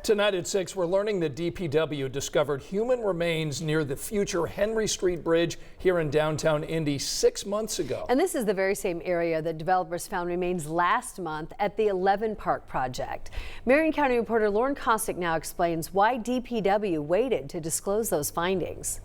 Tonight at 6, we're learning that DPW discovered human remains near the future Henry Street Bridge here in downtown Indy 6 months ago. And this is the very same area that developers found remains last month at the 11 Park project. Marion County reporter Lauren Kostick now explains why DPW waited to disclose those findings.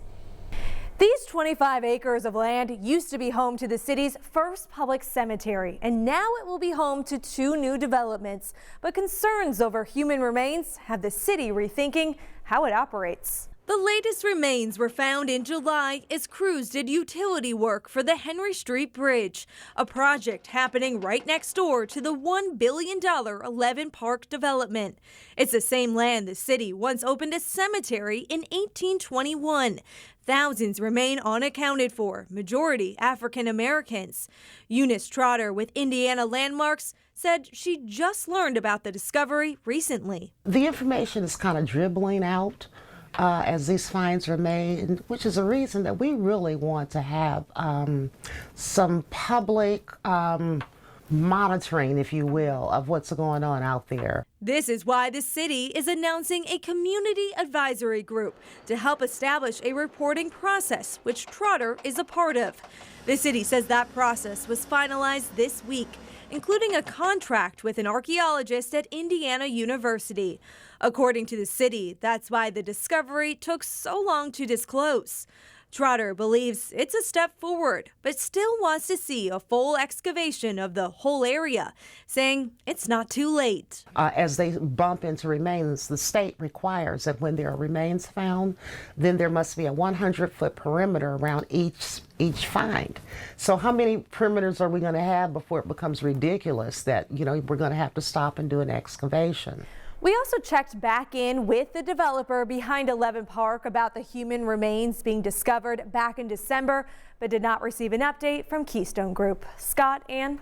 These 25 acres of land used to be home to the city's first public cemetery, and now it will be home to 2 new developments. But concerns over human remains have the city rethinking how it operates. The latest remains were found in July as crews did utility work for the Henry Street Bridge, a project happening right next door to the $1 billion 11 Park development. It's the same land the city once opened a cemetery in 1821. Thousands remain unaccounted for, majority African Americans. Eunice Trotter with Indiana Landmarks said she just learned about the discovery recently. The information is kind of dribbling out as these finds are made, which is a reason that we really want to have some public monitoring, if you will, of what's going on out there. This is why the city is announcing a community advisory group to help establish a reporting process, which Trotter is a part of. The city says that process was finalized this week, including a contract with an archaeologist at Indiana University. According to the city, that's why the discovery took so long to disclose. Trotter believes it's a step forward, but still wants to see a full excavation of the whole area, saying it's not too late. As they bump into remains, the state requires that when there are remains found, then there must be a 100-foot perimeter around each find. So how many perimeters are we going to have before it becomes ridiculous that, we're going to have to stop and do an excavation? We also checked back in with the developer behind 11 Park about the human remains being discovered back in December, but did not receive an update from Keystone Group. Scott, Ann?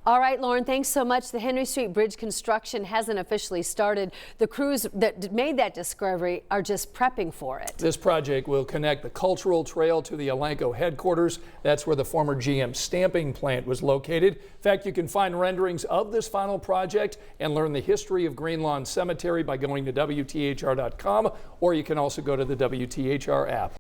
All right, Lauren, thanks so much. The Henry Street Bridge construction hasn't officially started. The crews that made that discovery are just prepping for it. This project will connect the cultural trail to the Elanco headquarters. That's where the former GM stamping plant was located. In fact, you can find renderings of this final project and learn the history of Green Lawn Cemetery by going to WTHR.com, or you can also go to the WTHR app.